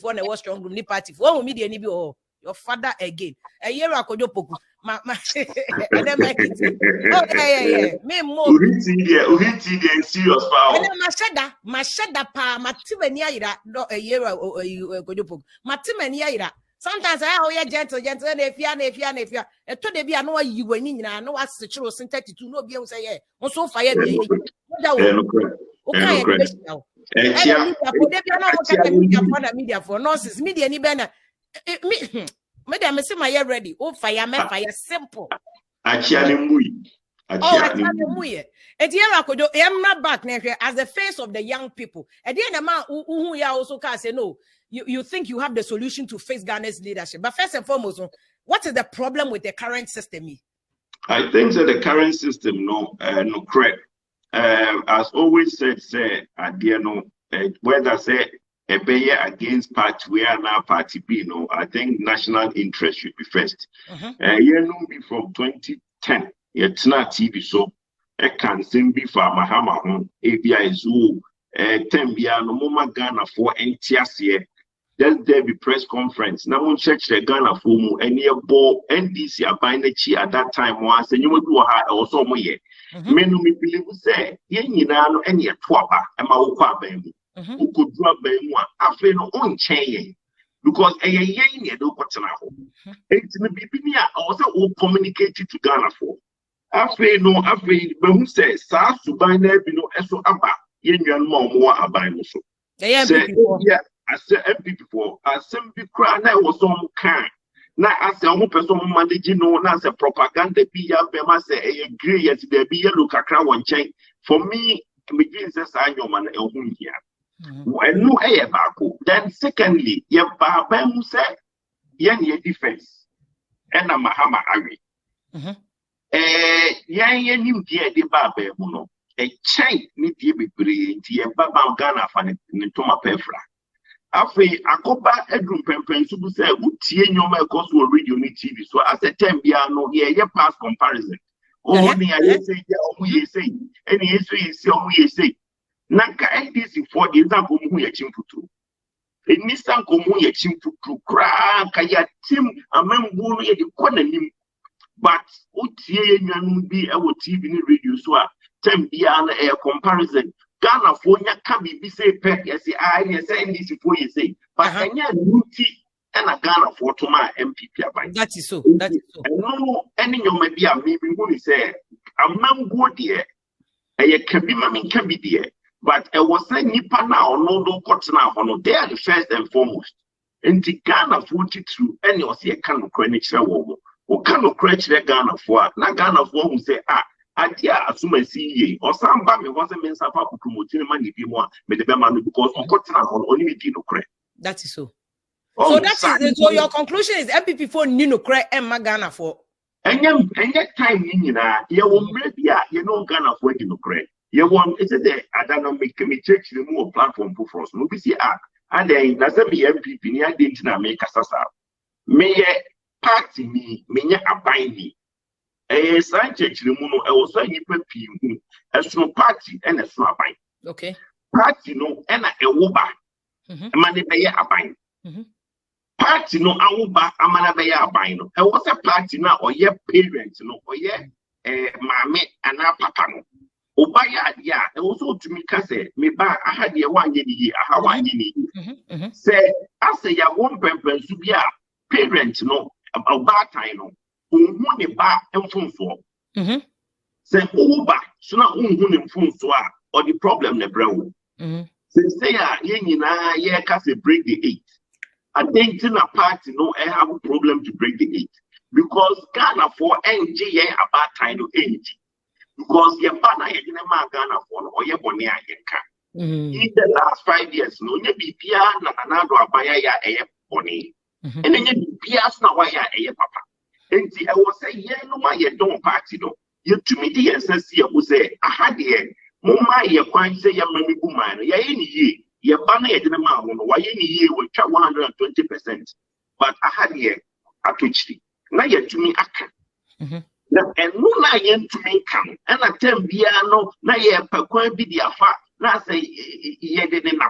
for the strong room, party for media ni your father again. A year akojo poku. I don't make it. Oh yeah. Me more. Uhiti the serious power. And mashada pa matimenia ira no a year akojo poku. Matimenia ira. Sometimes I oh gentle if you a to de bia no you when no as the churo synthetic to no be on say so fire be okay media for nonsense media ni be na madam say my ready oh fire me fire simple achiane mui I'm not back as the face of the young people. At the end of man who ya also can say no. You think you have the solution to face Ghana's leadership. But first and foremost, what is the problem with the current system? I think that the current system, no correct. As always said, say, whether say a bayer against party we are now party B, no, I think national interest should be first. Be from 2010, it's not TV, so I can simply for Mahama home, ABI Zoo, Tembia, no Moma Ghana for NTS. Then there be press conference. Now on church the Ghana for mu any ball NDC abainechi at that time once and you will do a also mo ye. Menu me believe say ye no any twaba ema ukwa bemu. Uko dua bemu afi no on chain because ye do kwatena ho. Enti me bibi a also o communicate to Ghana for. Afi behu say sa suban na bi no eso aba ye nwan mo aban no so. I said people, I simply cry. Now was some kind. Now I say, I'm person managing no, now say propaganda be ya be ma say I agree yet there be yellow kakra one chain. For me, Jesus I know man here. When no air bako. Then secondly, ye baba mu say ye defense. And I'm a hammer ari. Ye nim die de baba mu no. A chain ni die be brilliant. Ye baba Ghana fan ni toma pefra. Afi akoba edrum pempen so say utie nyoma ekos wo radio ni TV so as a time bia no ye pass comparison o ni aye say ya omu ye say eni yeso ye say omu ye say nanka NDC for the example mu ye chimputu eni sanko mu ye chimputu kra ka ya tim amembu no ye de konanim but utie ye nwanum bi e wo TV ni radio so a time bia na e comparison Ghana for nya can be say pet yes I say this for you say but anya nuti and a Ghana for to my MPP about that is so no any you may be a maybe going to say a man go there a can be mammy can be there but I was saying nipa now no do cut now no they are the first and foremost and the Ghana 42 and you see a kind of credit or kind of credit Ghana for na Ghana for who say Adia assume see or some me wasn't mean Sapa promoting money be more me the man because on continent on only me no credit. That is so. So that is so your conclusion is MPP for no credit and Ghana for. And time you won't maybe you know Ghana for no credit. You want is it I don't know make me church the more platform for us. No be see and then doesn't be MPP near didn't make a me party me abide me. Church the mono, I was saying you a small party and a small bine. Okay. Party no and a woba. A man be a bine. Party no a woba, a man be a bine. I was a party now or your parents, no, or mammy and our papa. Obaya, yeah, and also to me, Casse, me ba, I had your 1 year, how I need. Say, I say, ya won't pemper to be a parent, no, about time, no. Unhune ba emfunso se uba so na unhune emfunso a or the problem na brewo say ye nyina ye ka say break the 8 na party no I have a problem to break the 8 because Ghana for NG ye about time no NG because ye ba na ye gina ma Ghana for no ye bone a ye ka in the last 5 years no nye bibia na nanado abaya ya eye bone and nye bibia na wa ya eye papa. And I was saying, yeah, no, my don't party, no. You to me, the SSC was say, I had the Mumma, you quite say, your mammy woman, ya any year, your banner at the amount, why any year will try 120%. But I had here a PhD. Now you're to me, I can. And no, I am to me come, and I tell Biano, now you're per coin be the affair, now say, ye didn't know.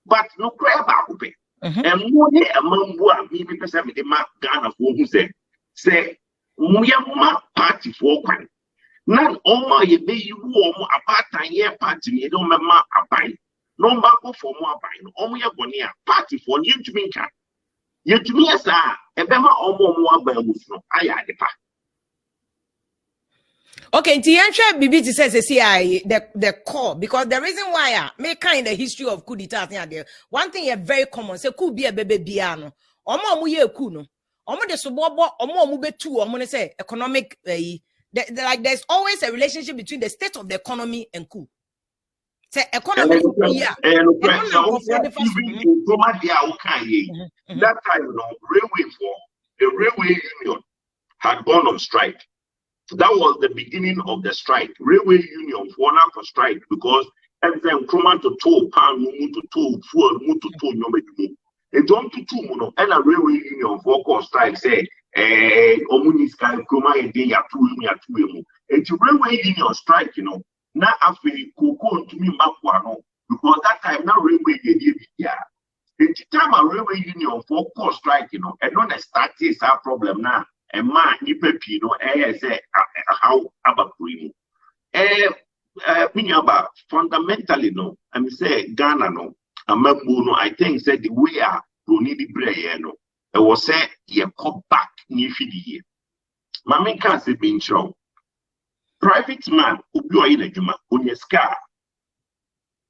But no crab, And more among what maybe person with the map Ghana for who say Muyama party for one. None all my ye warm apart and year party, you don't remember a pine. No marble for more pine, only a bonia party for you to me. Yet to me, as a Bema or more by Musno, I had the pack. Okay, Tiancha Bibi says the core, because the reason why I make kind of history of coup d'etat there. One thing is very common, say could be a baby piano. Omo mu ye kuno. Omo de sobobo, omo mu be two, omo say economic like there's always a relationship between the state of the economy and coup. Say economy that time the railway union had gone on strike. That was the beginning of the strike. Railway union for now for strike because everything from to toll pound, move to toll fuel, move to toll no make. It don't to two mono and a railway union for cause strike say omuni sky kroma e dey ya two. And to railway union strike, now after cocoa to me no because that time now railway they did yeah. The time a railway union for cause strike, and not a start is our problem now. And man, you pepi no say how about me about fundamentally no. I say Ghana no. No. I think said the way I don't need the bread no. It was say you come back near the Mammy can't say being strong. Private man who be in a juma on your scar.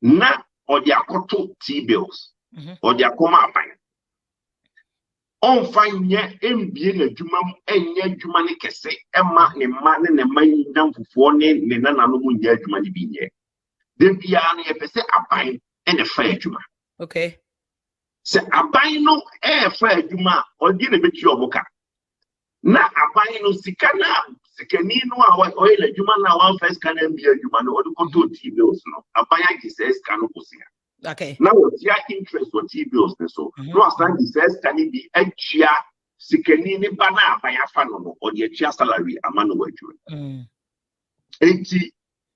Na or the akoto T-bills or the akoma pine. On fine ye being a jumam and ye jumani kese emma ne man and a man down for 4 name ne nana no ye jumani be ye. Then be a pese a pine and a fair juma. Okay. Se a pine no air fair juma or did a bit your boca. Na a pine no sikana sikanino our oil a juma now one first can be a human or the control T-bills no. A pine says canoposia. Okay. Now, what's your interest for T-bills? So, no, as time says, can it be a chia, sikanini bana by a fan or the chia salary, a man over you? And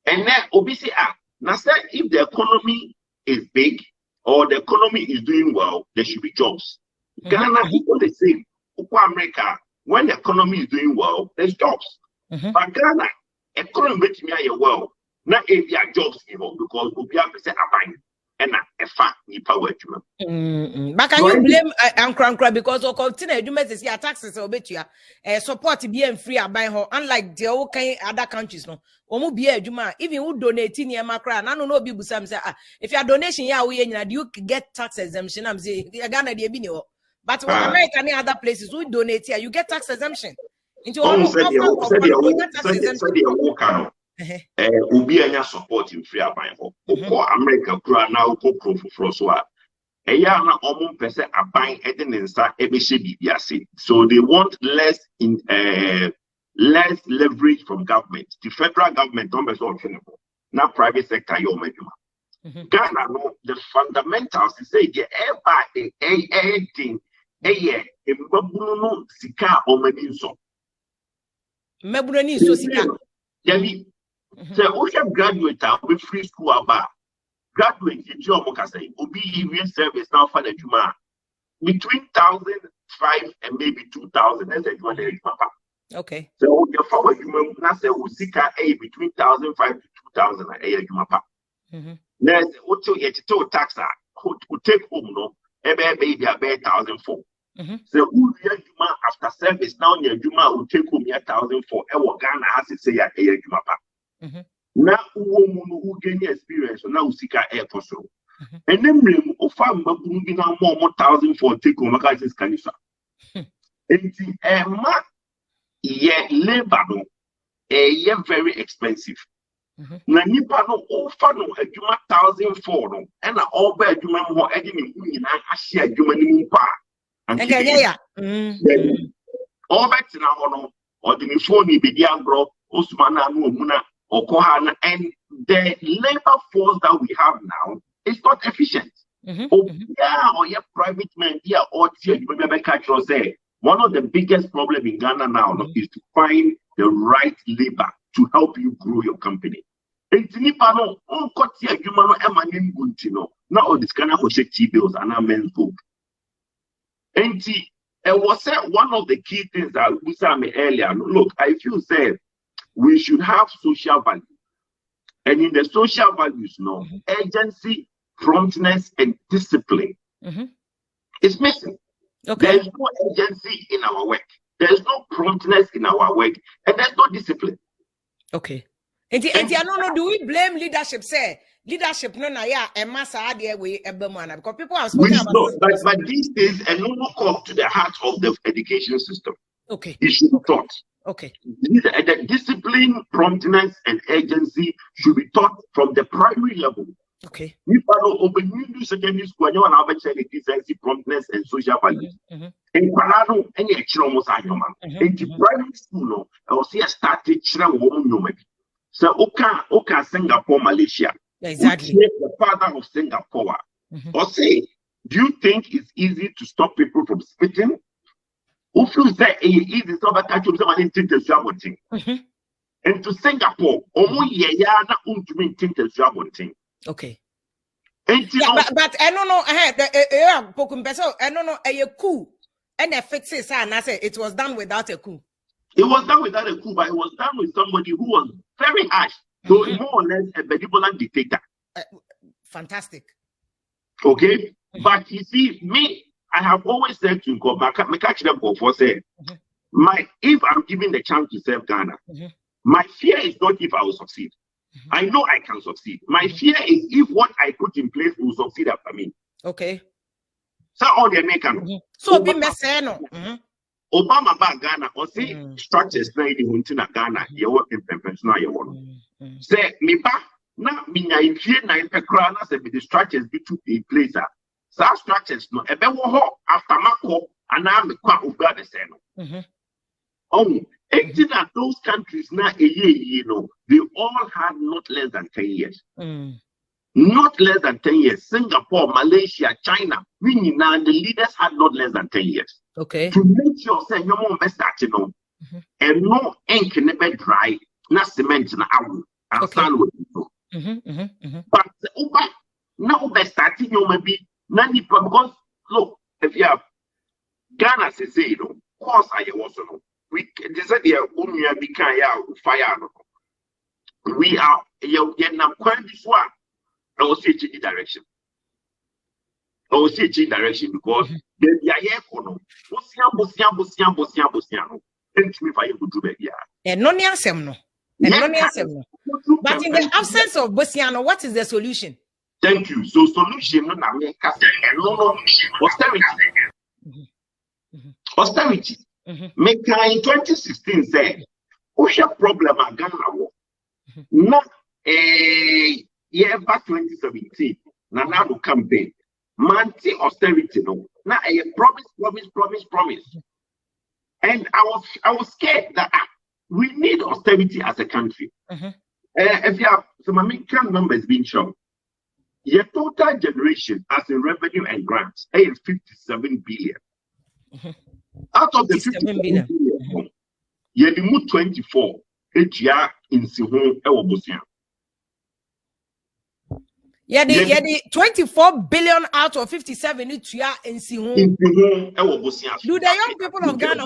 then, obviously, now, if the economy is big or the economy is doing well, there should be jobs. Ghana is not the same. America, when the economy is doing well, there's jobs. But Ghana, economy makes me well, not if there are jobs, because we have to say, and a fact, you power. But can you blame Ankra because of continue do make your taxes or bet you support being free by her, unlike the okay other countries no. Omu be a juma, even who donate in your macra, and I don't know people some say if your donation ya we you get tax exemption. I'm saying Ghana de binio. But America and other places who donate here, you get tax exemption. Into Ubi anya support in free by ho. America kura na uko pro so a. Eya na omo pese aban ede nsa ebehye bibiase. So they want less leverage from government. The federal government don't be so optional. Now private sector yo meduma. Ghana no the fundamentals say the everything mbabunu no sika o medinso. Mebunu ni so sika. Yabi so, ocean graduate will free school about graduate in job say will be even service now for the Juma between 1,005 and maybe 2,000 as a papa. Okay. So your forward Juma now say we seek a between 1,005 to 2,000 a Juma papa. There's also a total tax who take home no baby a 1,004. So who Juma after service now your Juma will take home 1,004. Ewa Ghana has to say a Juma papa. Now, who gain experience, so now seek air for so. And then, of farm, but now more 1,004 take home, guys, Canisa. And the labor, very expensive. Nanipano, all fun, a Juma 1,004, and all bad Juma more editing, I share Juma pa. And all back to now, or the phone, be the agro, Osmana, Muna. And the labor force that we have now is not efficient. Or your private men, or say one of the biggest problems in Ghana now is to find the right labor to help you grow your company. And now this Ghana will shake T-bills and our men's group. And was one of the key things that we said earlier. Look, I feel said we should have social value. And in the social values, agency, promptness, and discipline is missing. Okay. There is no agency in our work. There is no promptness in our work, and there's no discipline. Okay. And no, do we blame leadership? Say leadership no na ya e massa ade we ebemana because people have spoken about but these days and no come to the heart of the education system. Okay. It should be taught. Okay. The discipline, promptness, and agency should be taught from the primary level. Okay. If I don't open new secondary school, you want to have decency, promptness, and social values. In Panado, any action almost I know, in the primary school, I will see a started children woman. So, Oka, Singapore, Malaysia. Exactly. The father of Singapore. Or say, do you think it's easy to stop people from spitting? If you say it is not a catch of someone in Tinta Swabonting. And to Singapore, okay. Yeah, but I don't know. I don't know. A coup and a fix it. And I say it was done without a coup. It was done without a coup, but it was done with somebody who was very harsh. So more or less a benevolent dictator. Fantastic. Okay, but you see, me, I have always said to God, if I'm given the chance to serve Ghana, my fear is not if I will succeed. I know I can succeed. My fear is if what I put in place will succeed after me. Okay. So on the American. So be messeno. Obama back Ghana or say structures na in Ghana, you work in pension, you work. Say me back now, me na in fear na in Pekrana, say the structures be took in place. So structures no, ebe wo after Mako, and now me kwa uga the same. Oh, 18 of those countries now a year, you know, they all had not less than 10 years. Not less than 10 years. Singapore, Malaysia, China, the leaders had not less than 10 years. Okay. To make sure say no more best at you know, and no ink never dry, not cement na awu, and stand with you. But now best starting you maybe none because look, if you have Ghana say you know, course I also know. We said fire. We are now quite this one. I will see change direction. I will see change direction because they are here for no. Bosian. And me fire would do better. And no niasem no. But in the absence of Bosiano, what is the solution? Thank you. So solution no austerity. Make in 2016 say, what's your problem at Ghana? Not a year back 2017. Now campaign. Manti austerity no. Now a promise. And I was scared that we need austerity as a country. If you have some American numbers being shown, your total generation as in revenue and grants is 57 billion. Out of the 57 billion, you remove 24 HR in Sihon Ewobosia. Yeah, the 24 billion out of 57 HR in Sihon. Do the young people of Ghana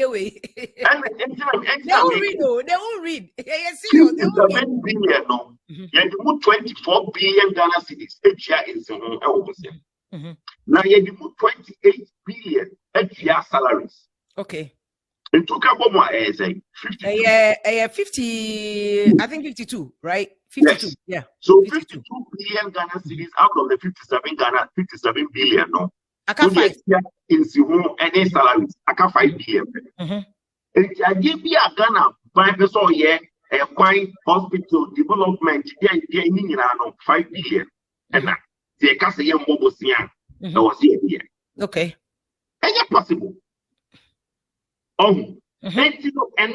way? They won't read though. They won't read. You remove 24 billion Ghana cities HR in Sihon Ewobosia. Now you remove 28 billion HR salaries. Okay. It took about more 50. 50, I think 52, right? 52. Yes. Yeah. So 52 billion Ghana cities out of the 57 billion, no. I can't find in Sihon any salaries. I can't 5 billion. And I give me a Ghana 5 year a fine hospital development, 5 billion. And they can't say Mobosia. That was here. Okay. Is it possible? And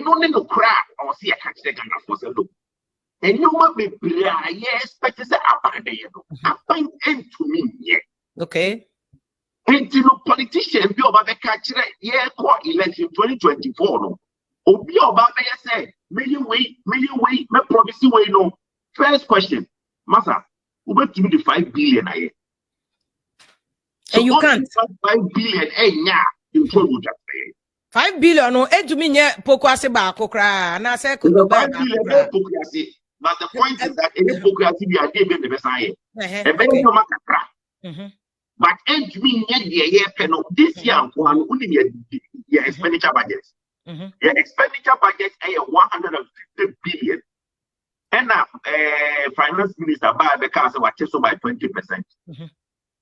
no crack or see a catch the Ghana for the look. And you might be expect to say I find end to me, yeah. Okay. And politicians be about the catch election 2024. No, or be about say, may you wait, may promise you wait. No, first question, Massa, who bet you the 5 billion a year? And you can't. 5 billion, in total. 5 billion, no, to me, pokwase ba kokra, and I say, 5 billion, but the point is that any hypocrisy we are giving the Messiah. But this year, your expenditure budget. Your expenditure budget is 150 billion. And now, finance minister by the council was so by 20%.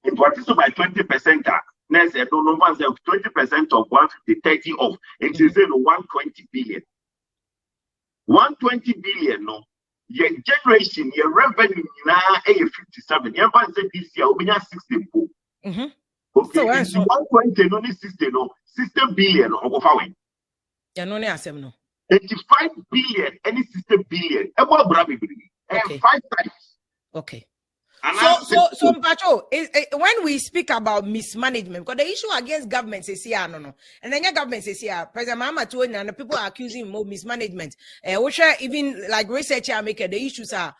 And what is so by 20%? Next, I don't know, 20% of 150, 30 of it is 120 billion. 120 billion, no. Your generation, your revenue now is 57. Your budget this year will be 64. Okay, so 120 only 60 billion of our way. You know, no. 85 billion, any 60 billion. About okay. 5 times. Okay. So, Mpacho, when we speak about mismanagement, because the issue against government is here, no, and then your government is here. President Mahama and the people are accusing him of mismanagement. Which even like researcher make the issues are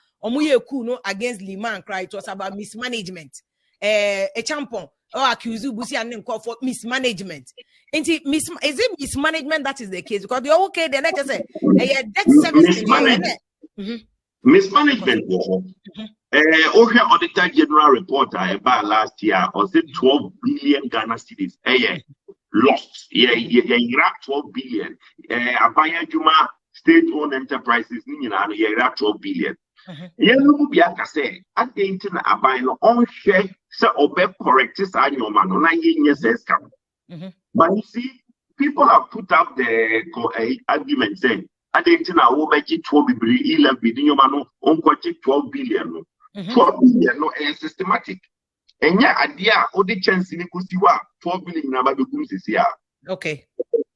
against Lima and Cry. It was about mismanagement. A champon or accuse Busi and call for mismanagement. Is it mismanagement that is the case? Because you're okay, then I just say debt service. Mismanagement. Okay, Auditor General report about last year was it 12 billion Ghana cedis. Lost. Yeah, 12 billion. Abaya Juma state-owned enterprises, 12 billion. Yeah, no, be aka say, at the internet, Abaya on share, so obey correct this annual man on 9 years. But you see, people have put up the argument saying, at the internet, I will bet you 12 billion, 11 billion, on 12 billion. 12 billion no systematic. And yeah, idea or the chance in Kusiwa 12 billion number the goods is here. Okay.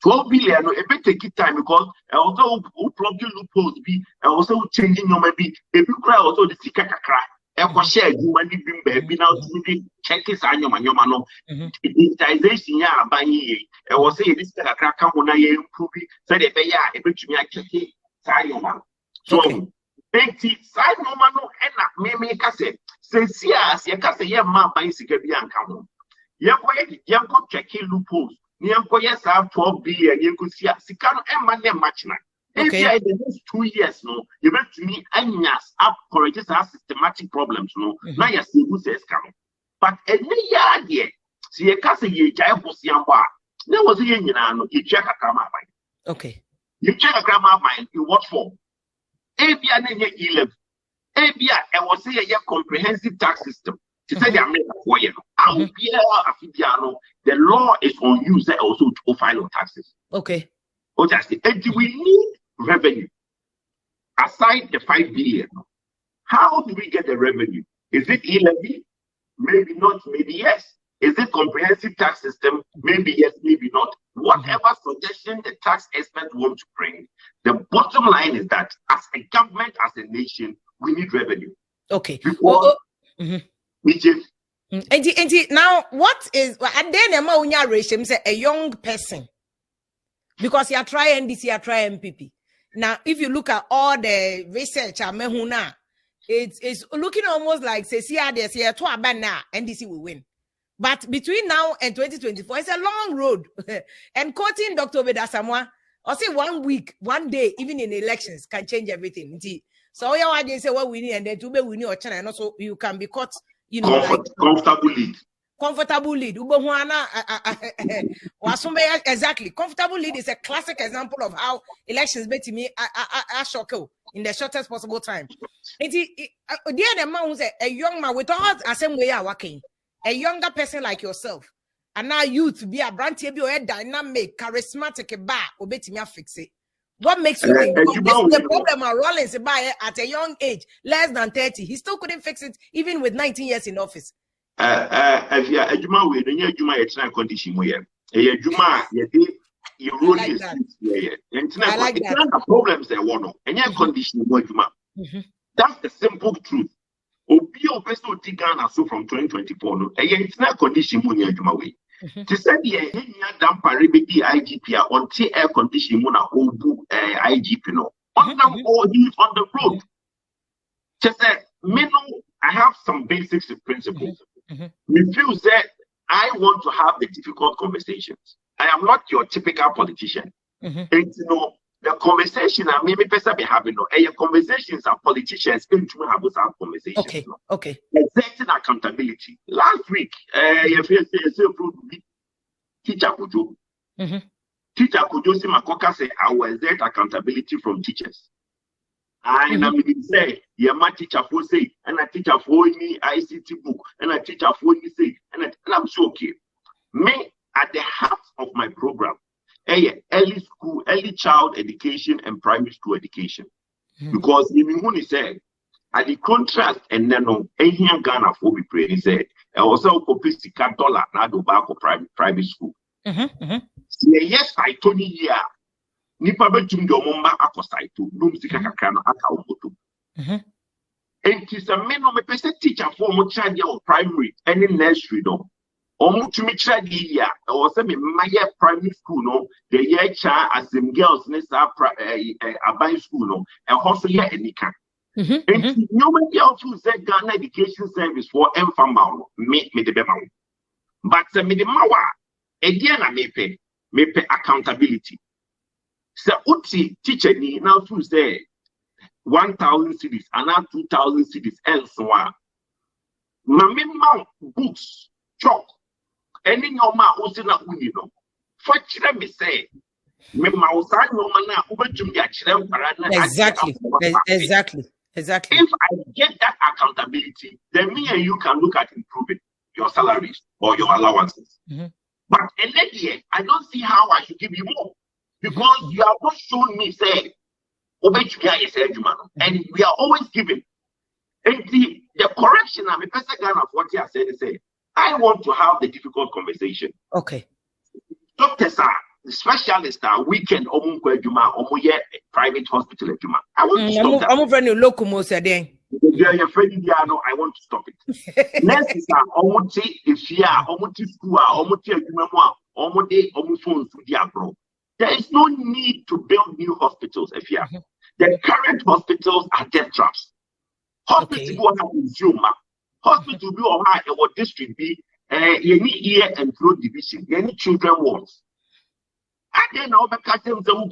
12 billion no a bit take time because also plugging loopholes be also changing your maybe if you cry also the sika kakra e share you money bim baby now to check this annual no digitization ya abanyi e was say this kakra come na ye improve so the be ya e betumi a check it so 80 side normal no and me kase since as ye kase ye ma ban sika bi anka ho ye ko check loopholes ni anko yes have 12 billion ye ko sia sika no e ma na match na okay in the next 2 years no you bet me anyas up correct as systematic problems no na ya se bu se sika no but any ya de si ye kase ye jai ho sia mbo a na wo se ye nyina no ye check akama ban okay you check akama ban in what form Abia nenye 11. Abia I was say a comprehensive tax system. To say the American way, the law is on you also to file taxes. Okay. And do we need revenue aside the 5 billion? How do we get the revenue? Is it e-levy? Maybe not, maybe yes. Is it comprehensive tax system? Maybe yes, maybe not. Whatever suggestion the tax experts want to bring, the bottom line is that as a government, as a nation, we need revenue. Okay. Now, what is and then say a young person because you are trying this, you are trying MPP. Now, if you look at all the research, it's looking almost like say NDC will win. But between now and 2024, it's a long road. And quoting Dr. Bedasamwa, I say 1 week, 1 day, even in elections, can change everything. So yeah, they say what we need, and then to be we need a channel, and also you can be caught, comfortable lead. Comfortable lead. Exactly. Comfortable lead is a classic example of how elections made me a shock in the shortest possible time. The man who's a young man with all the same way are working. A younger person like yourself, and now you to be a brand be a dynamic, charismatic, obey me fix it. What makes you think the problem of Rollins at a young age, less than 30, he still couldn't fix it even with 19 years in office? If you are Juma, we don't Juma it's not condition where Juma you roll his and the problems they want and your condition more Juma. That's the simple truth. Obio peso Tigana so from 2024 no it's not condition money adwuma we to say the henya damper rebedi IGP on air condition mona obu IGP no on them all he's on the road just say me no I have some basic principles me feel that I want to have the difficult conversations. I am not your typical politician. And you know, the conversation I mean, person be having no conversations are politicians into have those conversations. Okay. No? Okay. Exerting accountability. Last week, teacher Kujo. Teacher Kujo see Makoka say I will exert accountability from teachers. And I mean say, yeah, my teacher for say, and a teacher for me ICT book, and a teacher for me say, and I'm so okay. Me at the heart of my program, early school, early child education and primary school education. Because when said at the contrast and then no Ghana for be praying said, I also copy $6 now do back of private school. Yes, I told you yeah. Nipa betum do momba akosaito dum sika kakra no aka omoto and tis a men no me pese teacher for mo child of primary any nursery no omo tumi child ya e wo se me maye primary school no the year cha asem girls ne sa aban school no e ho so ye enika and you may be also say Ghana education service for enfama me de bema but me de mawa e dia na me pe accountability. So, Uti teacher ni now to say 1,000 cities and now 2,000 cities and so on. Mamma books, chalk, any normal Osina Unino. For children, me say, Exactly. If I get that accountability, then me and you can look at improving your salaries or your allowances. But I don't see how I should give you more. Because you have not shown me, say, and we are always giving. And the correction, I'm a person of what you said, say, I want to have the difficult conversation. Okay. Doctors are, the specialists are weekend, private hospital. I want to stop that. I'm afraid you local then. You're afraid I want to stop it. Nurses are almost if you are almost school, almost phones to the abroad. There is no need to build new hospitals, if you are. The current hospitals are death traps. Hospitals will have Zoom. Hospital will have a district be any ear and throat division, any children wards. And then now we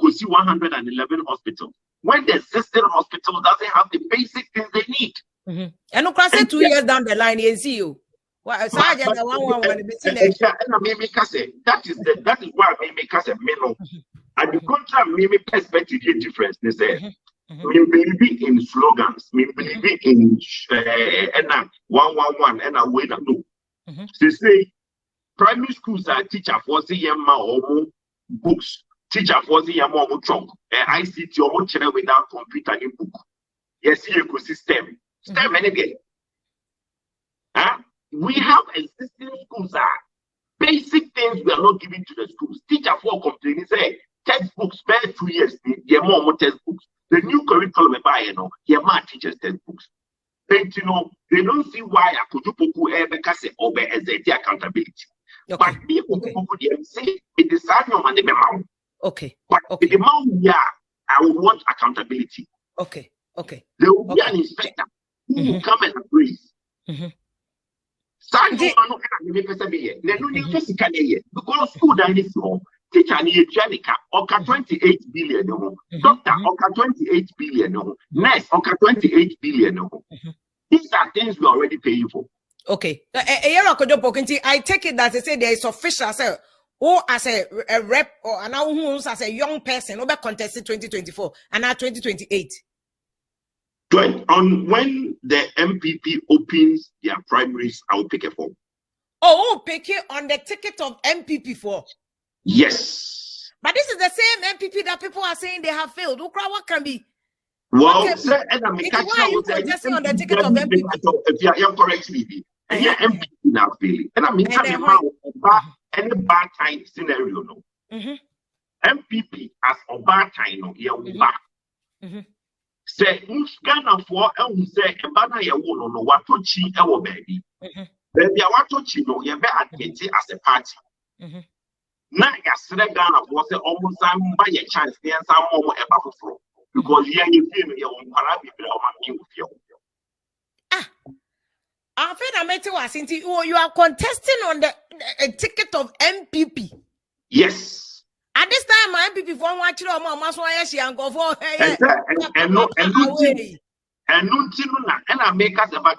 go see 111 hospitals. When the existing hospital doesn't have the basic things they need. And no cross 2 years down the line, you see you. That is why I make us a minnow. And the contrary, me perspective difference. They say, me believe in slogans, me believe in and 111 and a way to do. They say primary schools are teacher for the yama books, teacher for the yama chalk, ICT or children without computer in book. Yes, ecosystem. STEM anyway. We have existing schools are basic things we are not giving to the schools. Teacher for complaining say textbooks spare 2 years, they're more textbooks. The new curriculum by more teachers textbooks. But they don't see why I could do ever say over as a accountability. But people say it is and the amount. Okay. But the amount I would want accountability. Okay. There will be an inspector who will come and appraise. Because school dining floor, teacher oka 28 billion, doctor oka 28 billion, nurse oka 28 billion. These are things we're already paying for. Okay. I take it that they say there is official say or as a rep or an as a young person over contested 2024 and now 2028. When the MPP opens their primaries, I'll pick a form. Oh, pick it on the ticket of MPP for. Yes. But this is the same MPP that people are saying they have failed. What can be? Well, why are you contesting on the ticket of MPP? If you're correct, maybe. And you're MPP now failing. And I mean, any bad time scenario, no. MPP as a bad time, no, you're back. Say, Ghana for say, a banner ya wono no watochi ewo baby. Baby, a watochi no, you be admit as a party. Na ya sre Ghana for say almost some buy a chance there some more eba for because you feel you on para people o ma mi feel. I feel I met you are contesting on the ticket of MPP. Yes. At this time, my MPP for watching on my mass and go for and I make us about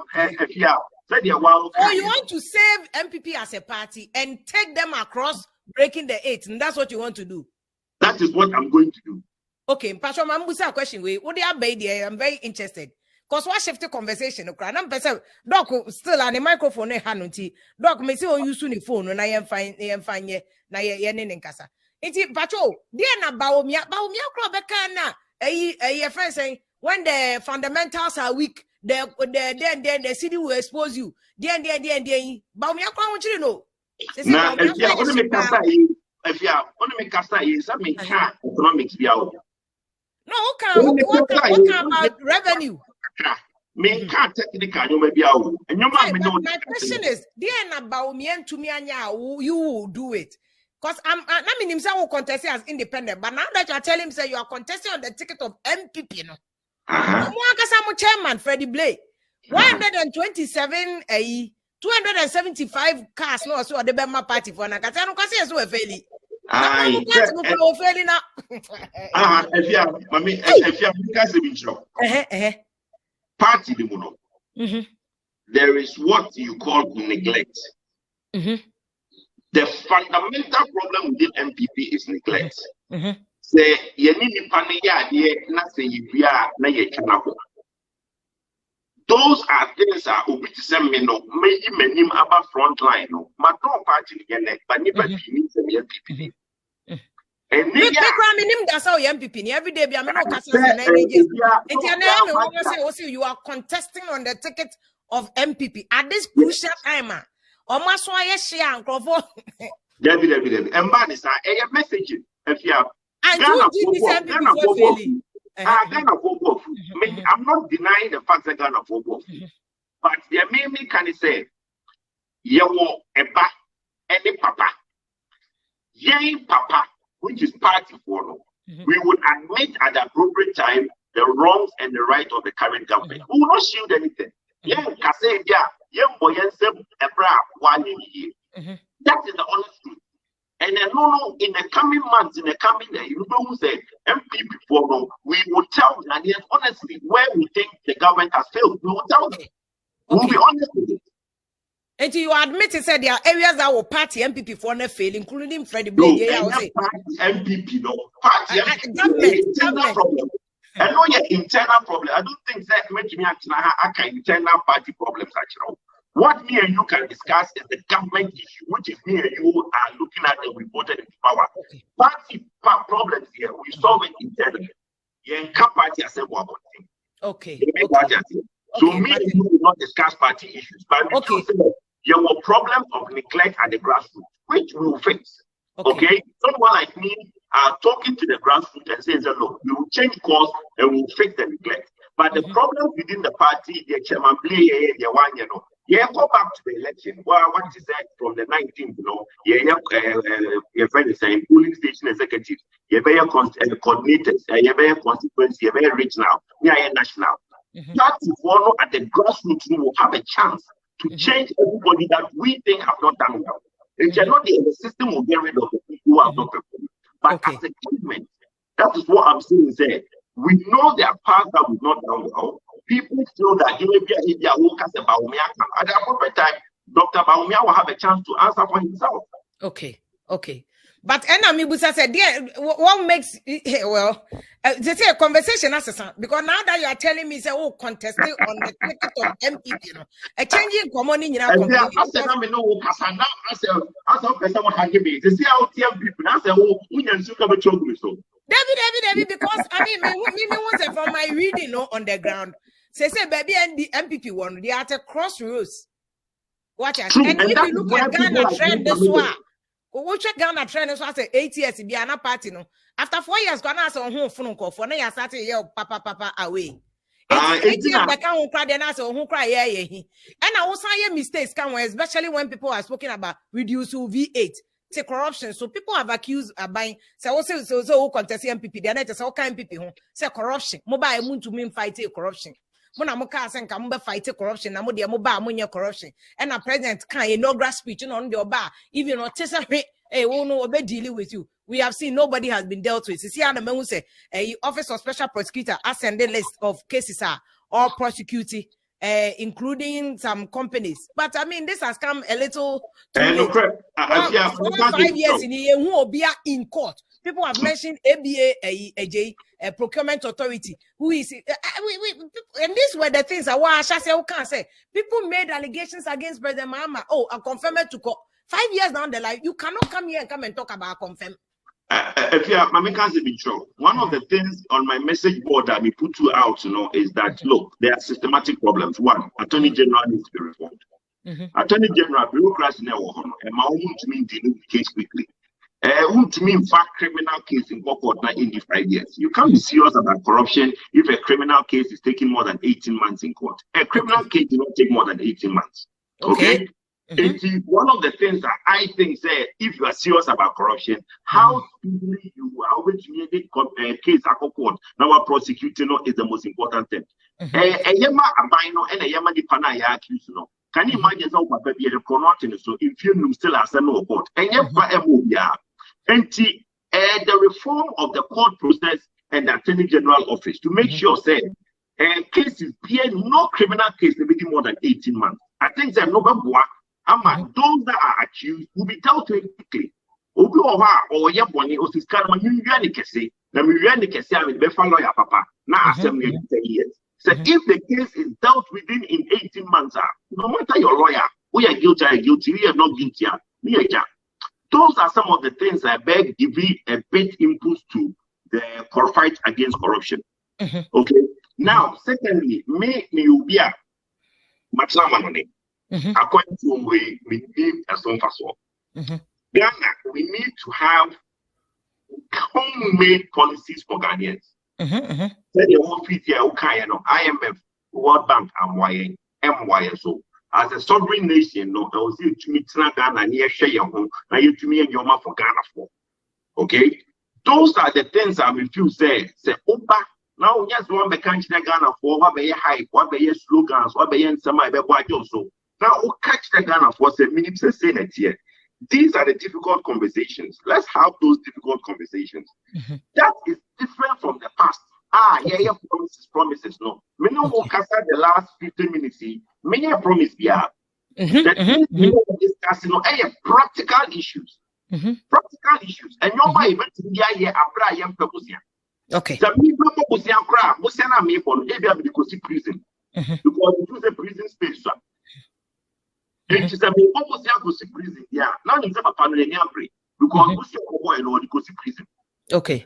oh, you want to save MPP as a party and take them across breaking the 8, and that's what you want to do. That is what I'm going to do. Okay, Pastor Mambusa question. What they are there? I'm very interested. Because what shift the conversation? I'm Doc still on the microphone. Doc may say on you soon the phone and I am fine. Na ye kasa. Iti Pacho, dear na baumia crobecana. A friend saying when the fundamentals are weak, the city will expose you. Dear, baumia crown, you know. Now, if you want to make Kasa, something can't economics be out. No, what about revenue? Me can't take the car, you may be out. And your mom know. My question is, dear Nabaomian to me and you will do it. Because I mean himself will contest as independent, but now that you are telling him say you are contesting on the ticket of MPP, you know. I'm chairman, Freddie Blake. 127 275 cars no so the Bema party for Nakasa no kasi so feli. Party the mono. There is what you call neglect. The fundamental problem within MPP is neglect. Say yenini paniya die na say yibia na ye chanako. Those are things that will be me no many about front line no. My don't party again, but never needs a MPP. And that's how MPP every day. You are contesting on the ticket of MPP at this crucial time. Almost why yes, she and Crawford. Debbie. And man is a message. If you have I'm not denying the fact that Ghana for both, but the main can say, "Yewo eba any papa, yay papa," which is party for no. We would admit at the appropriate time the wrongs and the right of the current government. We will not shield anything. Yeah, that is the honest truth. And then no, in the coming months, in the coming day, you don't say MPP for no, we will tell Ghanaians honestly where we think the government has failed. We will tell them. We will be honest with it. And you admit it said there are areas that will party MPP for no fail, including Freddie Blake. MPP, no. Party internal problem. I know your internal problem. I don't think that internal party problems actually. What me and you can discuss is the government issue, which is me and you are looking at and we voted into power. Party problems here, we solve it internally. Yeah, party has said one thing. Okay. So me and you will not discuss party issues, but we say that there were problems of neglect at the grassroots, which we will fix. Okay? Someone like me are talking to the grassroots and saying, look, we will change course and we will fix the neglect. But the problems within the party, the chairman play, the one, you know. Yeah, go back to the election. Well, what is that from the 19th? You know, your friend is saying polling station executives, you're very coordinated, you're very consequence, you're very rich now, you're national. That is one at the grassroots who will have a chance to change everybody that we think have not done well. If you're not there, the system will get rid of the people who have not performed. But as a government, that is what I'm saying. We know there are parts that we've not done well. People feel that if they are workers about Baumia, at the appropriate time, Dr. Baumia will have a chance to answer for himself. Okay. But Enami Busa said, yeah, what makes well, they say a conversation assistant because now that you are telling me, say, oh, contesting on the ticket of MPP, you know, a changing common in your person what I give me. They see how people now say, oh, we can still come so. David, because I mean, me was from my reading on the ground. Say, baby, and the MPP one, they are at a crossroads. Watch out. And if you look at Ghana trend this one. We check Ghana trend so I say 8 years be an party no. After 4 years, Ghana say on phone call for now started here papa away. 8 years back on cry then I say on cry yeah. And I also hear mistakes come especially when people are speaking about reduce V8 to corruption. So people have accused buying so contest MPP they are say all kind MPP say corruption. Mobile moon to mean fight corruption. Mona Moka and Kamba fight corruption, and Modia Moba, Munya corruption. And a president can inaugural speech on the bar, even on Tessa, hey, won't know about dealing with you. We have seen nobody has been dealt with. See, and the man who say, Office of Special Prosecutor, send the list of cases are all prosecuted. Including some companies, but I mean, this has come a little too late. 5 years in the year, who will be in court. People have mentioned ABA, a procurement authority, who is, and these were the things I can't say. People made allegations against President Mahama. Oh, I confirm it to court. 5 years down the line, you cannot come here and come and talk about confirm. One of the things on my message board that we put you out, is that look, there are systematic problems. One, Attorney General needs to be reformed. Attorney General, bureaucracy now, and my own to mean dealing with the case quickly. To mean fact criminal case in court in 5 years. You can't be serious about corruption if a criminal case is taking more than 18 months in court. A criminal case does not take more than 18 months. Okay? One of the things that I think say, if you are serious about corruption, how speedily you are able to make a case at court now prosecuting is the most important thing. A yama abino and a yama di panaya accused. Can you imagine how Papa be a chronotin so if you still has no court? And the reform of the court process and the Attorney General office to make sure say cases be no criminal case maybe more than 18 months. I think that no those that are accused will be dealt with quickly. Obi or Yaboni or Siskana, you really can say, the Muriani can say, I mean, lawyer, Papa, now 7 years. So if the case is dealt within in 18 months, no matter your lawyer, we are guilty, we are not guilty. Those are some of the things I beg give a bit input to the fight against corruption. Okay. Now, secondly, me be a Matlamanone. According to we need a song for so. Ghana, we need to have homemade policies for Ghanaians. The whole IMF, World Bank, and MYSO. As a sovereign nation, I was here to meet Ghana near share home, now you to me and your mom for Ghana for. Okay? Those are the things I refuse say, Opa. Now, yes, one be country Ghana for what be hype, what be slogans, what be some I be also. Now, we'll catch the Ghana for a minute to say that here. These are the difficult conversations. Let's have those difficult conversations. That is different from the past. Promises. No. Many of us the last 15 minutes, many promise discussing practical issues. Practical issues. And you're my event to be here, okay. The people who say, I'm me for the prison. Because it was a prison space. It is a prison. Yeah, now it's a family because the prison. Okay.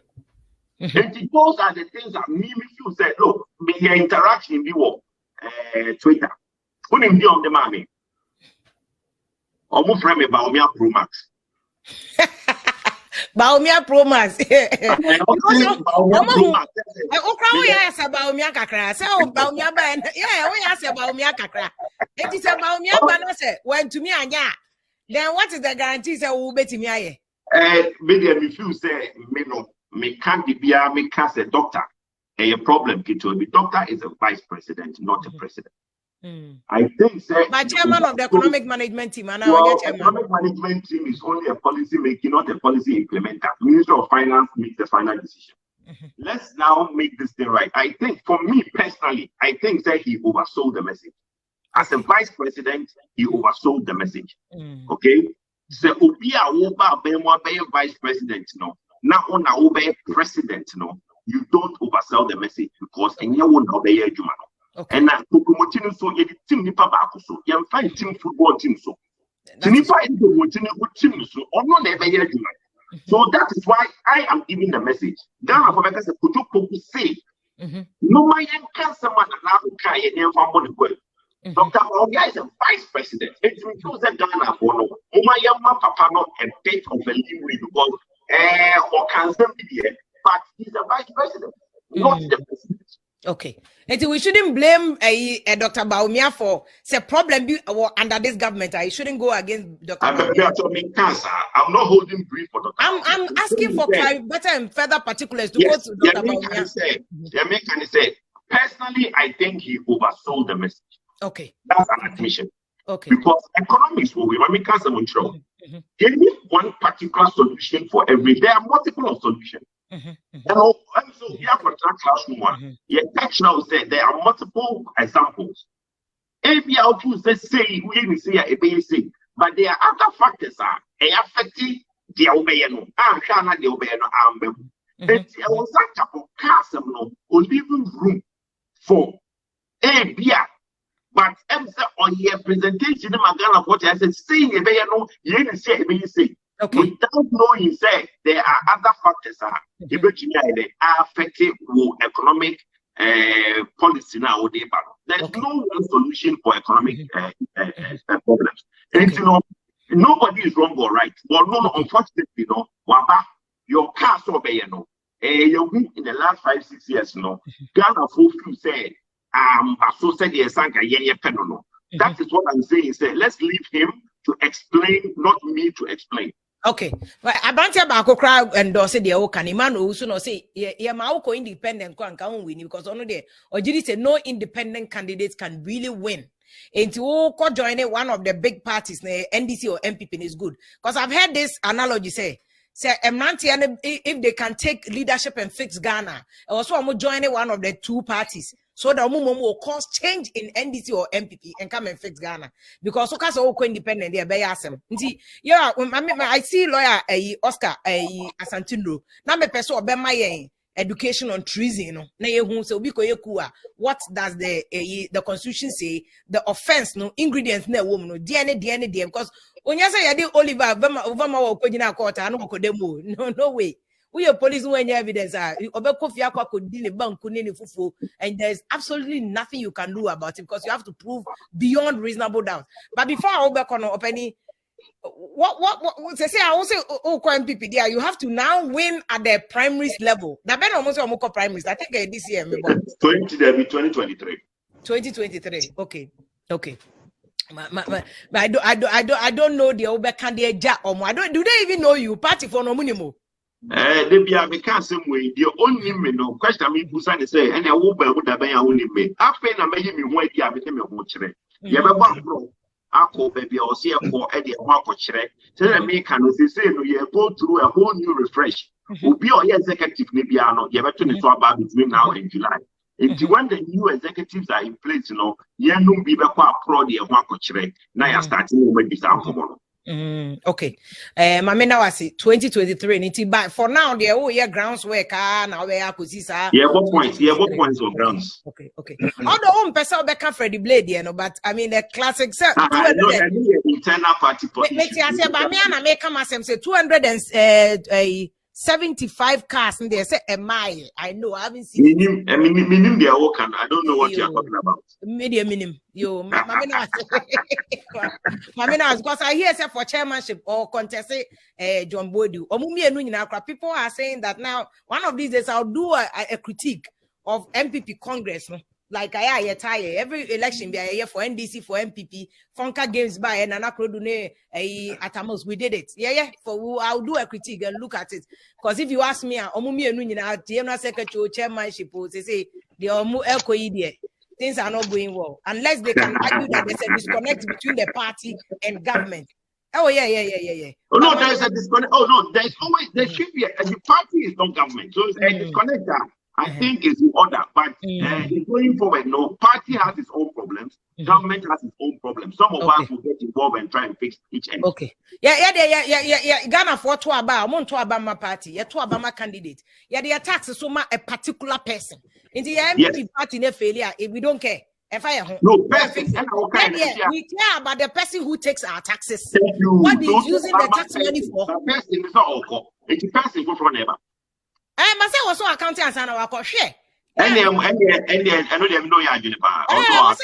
And those are the things that me feel say, look, me interaction in the Twitter. Who name the on the mommy? Almost frame about me Pro Max. Baumia Pro Max. Baumia Kakra. Say, Baumia Ben. Yeah, we ask about Baumia Kakra. It is about Baumia Banase. When to me, then what is the guarantee? Say, who bet me? Maybe if you say, me can't be me can't a doctor. A problem, the doctor is a vice president, not a president. I think but chairman of the economic management team, and economic management team is only a policy making, not a policy implementer. Minister of Finance makes the final decision. Let's now make this thing right. I think, for me personally, I think that he oversold the message. As a vice president, he oversold the message. Okay, so Obia vice president, no. Now on our president, no. You don't oversell the message because and you won't obey your human. Okay. And now, so you team nipa back so you find team football team so. Nipa is the team so or not ever your human. So that is why I am giving the message. Ghana for because the Kutupo say no my cancer man now carry a name Dr. Maoya is a vice president. It includes Ghana for no. Umayama Papa not a bit of a livery because or cancer media, but he's a vice president, not the president. Okay. And we shouldn't blame Dr. Baumia for the problem under this government. I shouldn't go against Dr. I'm not holding brief for Dr. I'm asking for better and further particulars to go to Dr. Baumia. Can say Personally, I think he oversold the message. Okay. That's an admission. Okay. Because economics will be give me one particular solution for every. There are multiple solutions. And so here for classroom one, now say there are multiple examples. If you have to say we say a basic, but there are other factors are affecting the obeyano. Shana the obeyano arm. It's a was such a castle no or leaving room for a beer. But on your presentation, Magana, what I said, saying a bayano, you didn't say a basic. Okay. Without knowing, say there are other factors are affecting economic policy now. There's no one solution for economic problems. And you know, nobody is wrong or right. But no, unfortunately, you know, your car so in the last 5-6 years, you know, Ghana folks say, so said that is what I'm saying. Say, let's leave him to explain, not me to explain. Okay, but Abante Bako crowd and say the Okan man also no say Yamako independent can't win because only there or did it say no independent candidates can really win. And to join one of the big parties, NDC or MPP is good. Because I've heard this analogy say if they can take leadership and fix Ghana, also I'm joining one of the two parties. So the will cause change in NDC or MPP and come and fix Ghana because so cause all independent they be asem. Yeah, I see lawyer Oscar Asantino. Na me person obe my education on treason. Na ye hu se obi ko ye ku a. What does the constitution say? The offense no ingredients na wo no DNA because onya say ye dey Oliver over ma wo kogina court anu ko demo. No way. We are police when evidence are and there's absolutely nothing you can do about it because you have to prove beyond reasonable doubt. But before I go back on Openi, what say I also MPP there, you have to now win at the primaries level. Now Ben almost primaries. I think this year 2023. 2023. Okay. But I don't know the Oba candidate or more. Do they even know you? Party for no minimum. They be a because some way the only me no question me Busan say and I will be with the only me. After na me him who dia me me ho kire. Ye be ba bro. Akọ baby or see akọ e de ho akọ kire. Say na me can say no ye go through a whole new refresh. Obi o executive ne bia no ye beto ne so about between now and July. When the new executives are in place, you know, ye no be be kwa pro de ho akọ kire. Na ya starting with this ankomo. Okay. Mama now I see 2023 but for now there grounds work now we are kusisa. What points on grounds? Okay. Although person be Freddie Blade but I mean the classic set internal party politics. Make say but me and make come say 275 cars in there say a mile. I know I haven't seen minim their work and I don't know what you are talking about. Minim. Yo, Mama now because I hear say for chairmanship or contest John Bodu. People are saying that now one of these days I'll do a critique of MPP Congress. Like I tire every election be a year for NDC for MPP Fonka games by and Anakrodune Atamos. We did it. I'll do a critique and look at it. Because if you ask me, Omumi and Secretary chairmanship they say the Omu Elko idiot. Things are not going well unless they can argue that there's a disconnect between the party and government. Oh yeah. Oh no, there's a disconnect. Oh no, there should be the party is not government, so it's a disconnect that I think is in order. But going forward, no, party has its own problems, government has its own problems. Some of us will get involved and try and fix each end. Okay. Yeah. Ghana for to about my party, to about my candidate. Yeah, the attacks is so much a particular person. In the MPP party ne failure, if we don't care. If I no person, we care about the person who takes our taxes. What is using the tax money for? The person is not all. It's the person go from neighbor. I must say also accounting and our share. And I know them know ya Juniper. I was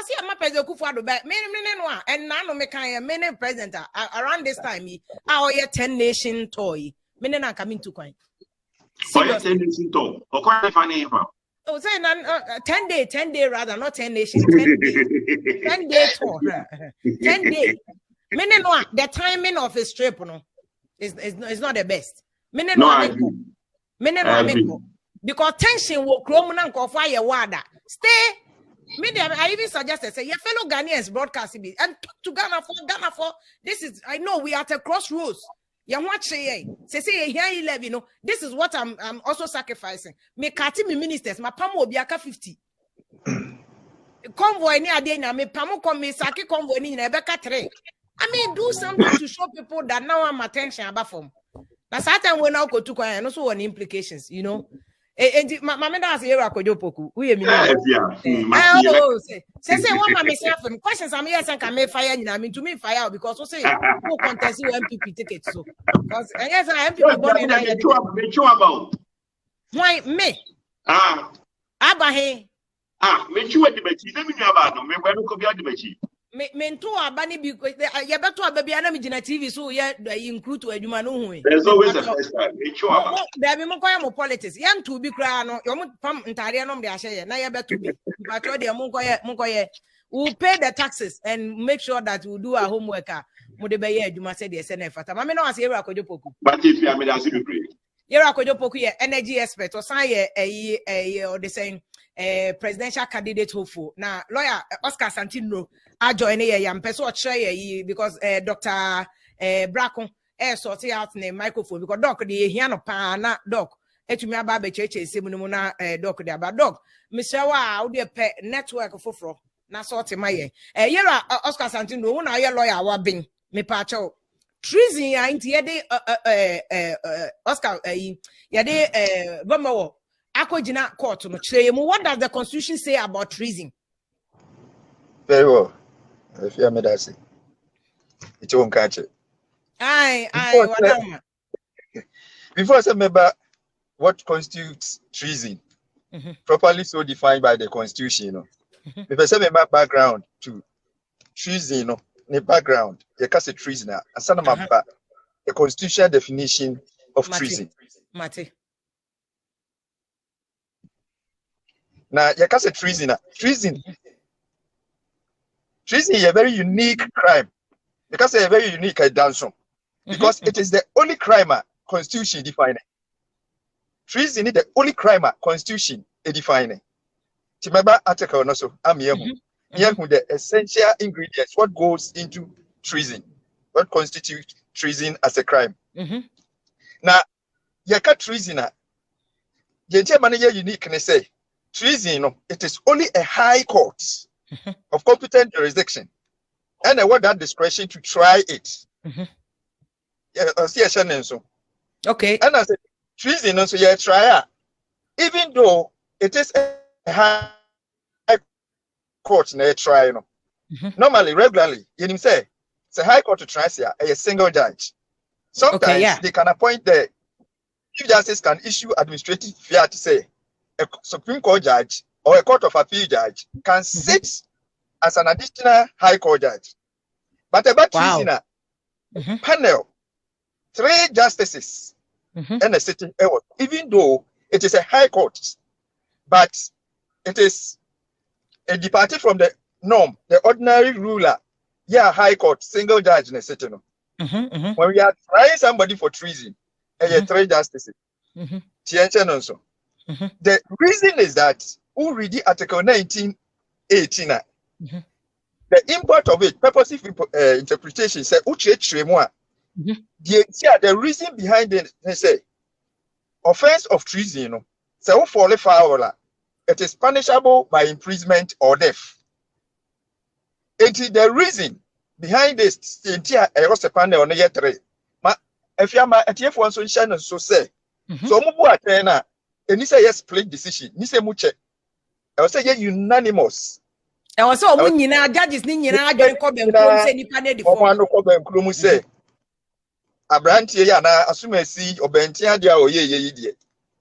here my president Kufuado back many and now many president around this time our 10 nation toy. Many not coming to coin. 10 nation toy. Or quite funny. Oh, say 10 day rather, not 10 nations. 10 day tour. 10 day. Many no, the timing of his trip, is not the best. Many no, because tension will chrome and go fire water. Stay. Medium, I even suggested say your fellow Ghanaians broadcast and talk to Ghana for this is I know we are at a crossroads. You watch say here 11, you know. This is what I'm also sacrificing. Me kati me ministers, my pamo obiaka 50. Convoy ni ade na me pamo come me saki convoy ni na beka 3. I mean, do something to show people that now I'm attention about from. Now, certain when I go to Kwaya, and also on implications, you know. My mother say, "You're a kojopoku." We are say one my myself questions. I'm here saying can make fire. I mean, to me fire because we say who contest you MPP tickets. So because yes, MPP born in why me? Abahe. Me you at the bechi. Let me know about no. Me where no could be at the bechi. Me to abani because you better to baby ana me jina TV so yeah include to adwuma no hu. There's always a first time. Me sure about. There be mo koya mo politics. Yan to be cry no. You mo pam ntare no de ahye na you better be. But you dey mo koya. We pay the taxes and make sure that we do our homework. Mo de be ye adwuma say de se na fata. Ma me no ase Yera Kojopoku. But if you am da see pray. Yera Kojopoku ye energy expert or san ye or the saying presidential candidate hopeful. Now lawyer Oscar Santino I join here yam person because Dr. Braco sorting out the microphone because doc the hiano pa na doc etumi aba be cheche semu na doc de aba doc Mr. Wa we pe network foforo na sorting my Yera Oscar Santino na ye lawyer wa bin me pa cho treason ya inti ye Oscar ye de Vamawo akojina court no chire mu. What does the constitution say about treason? Very well. If you are medicine, it won't catch it. Aye, before I say remember what constitutes treason, properly so defined by the constitution, you know. If I say remember background to treason, you know, the background, you can say treason. I said the constitutional definition of treason. Mate. Now you can say treason. Treason is a very unique crime. Because it's a very unique dance because it is the only crime constitution defining. Treason is the only crime constitution defining. Remember article also I'm here with the essential ingredients what goes into treason, what constitutes treason as a crime. Now you can't treason. You uniqueness say treason. It is only a high court of competent jurisdiction and I want that discretion to try it. Okay. And I said treason also you try even though it is a high court na try normally regularly you say it's a high court to try a single judge. Sometimes they can appoint the chief justice can issue administrative fiat to say a Supreme Court judge or a court of appeal judge can sit as an additional high court judge. But about treason, panel, 3 justices and a sitting, even though it is a high court, but it is a departure from the norm, the ordinary ruler, high court, single judge in a sitting. When we are trying somebody for treason, and 3 justices, also. The reason is that who read the article 1918, the import of it, purposive interpretation, say, the reason behind it, they say, offense of treason, so fall foul, it is punishable by imprisonment or death. It is the reason behind this, I was a panel on the year 3. If you are at the F1 so so say, so Mubu and you say yes, split decision. You say much. I will say unanimous. I was so when you know judges need you don't come and say ni panel the one no come and say Abranti ya na assume see obentia dia oye die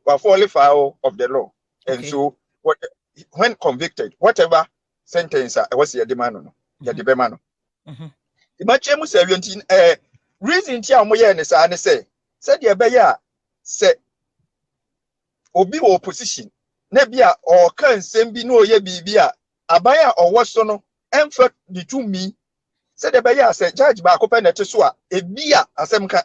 wa fall foul of the law. And so when convicted, whatever sentence I was your demand no ya de be man no. Imagine mu 17 reason tia mo ye ne sa ne say said ye be ya say obi opposition na bia o kan sem bi na oye bibia abaya owo so no emfa the to me said be ya say judge ba ko penalty so a ebia asem ka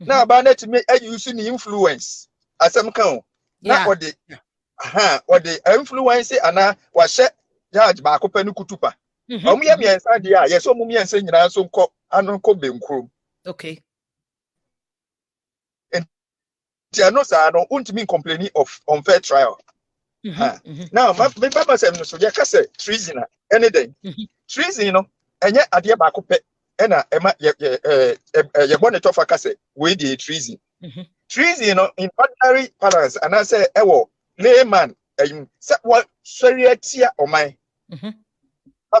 na aba na timi use ni influence asem ka na or the influence ana wahye judge ba ko panu kutupa omuye miensa dia yes omu miensa nyina so nko anu ko benkrom. Okay. There no sir no untimi complaining of unfair trial. Now me papa say no so ya ka say treason anything. Treason no enye ade ba ko pe na ema ye bonnet of ka say we dey treason. Treason no in ordinary parlance and I say ewo layman say what sorry etia oman.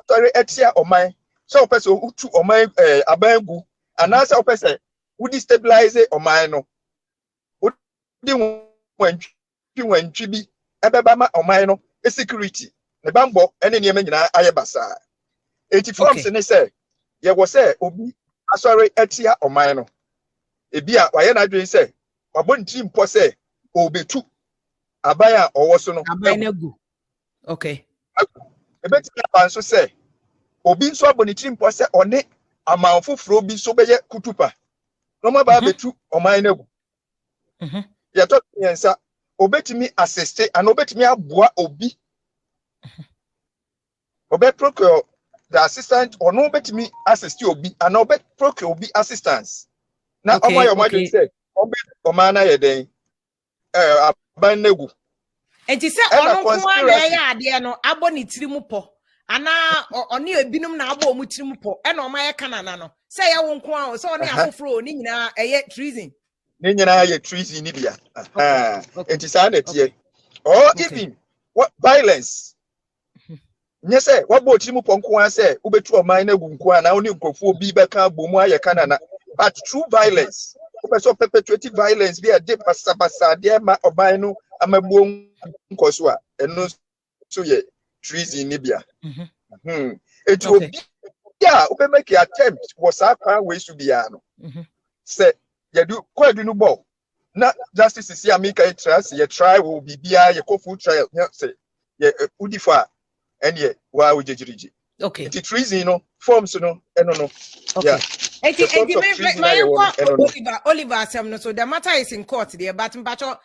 Sorry etia oman. So person utu oman abangu and I say person who destabilize oman no. Di when chibi ebeba oman no security ne bambo ene niam nyina ayebasa enti forms ne say ye wo say obi asori etia oman no ebia waye na dwen say wabonti mpo say obetu abaya owo so no abanagu. Okay. Ebeti banso say obi nso aboniti mpo say one amanfoforo bi so beye kutupa no ma ba betu oman nagu. Ya talk yensa obetimi assist and obetimi aboa obi obet procure the assistant or no obetimi assist obi and obet procure obi assistance na omo your mother say obet omana ye den aban negu enti se ono kwa na ya ade no abo ni tirimu po ana oni ebinum na abo mu tirimu po e na oma ye kanana no se ye wo nko a so oni afoforo ni nyina eye treason. Ni nyina ye treason ni bia. Enti sa na tie. Or even what violence. Nye say what bo tirimu po nko a say ubetu oman na gu nko a na oni nkofo obi beka bomu aye kanana but true violence. So perpetuating violence be a de pasabasa de ma oban no amabuo nkoso a eno so ye treason ni bia. It will be we make an attempt was our way to be ano. Say you do quite do no ball. Not justice is here make a trust your trial will be bia your full trial. Say ye udifa and ye wa we jejiriji. Okay. It treason no forms no no. Okay. My Oliver so the matter is in court there but mpacho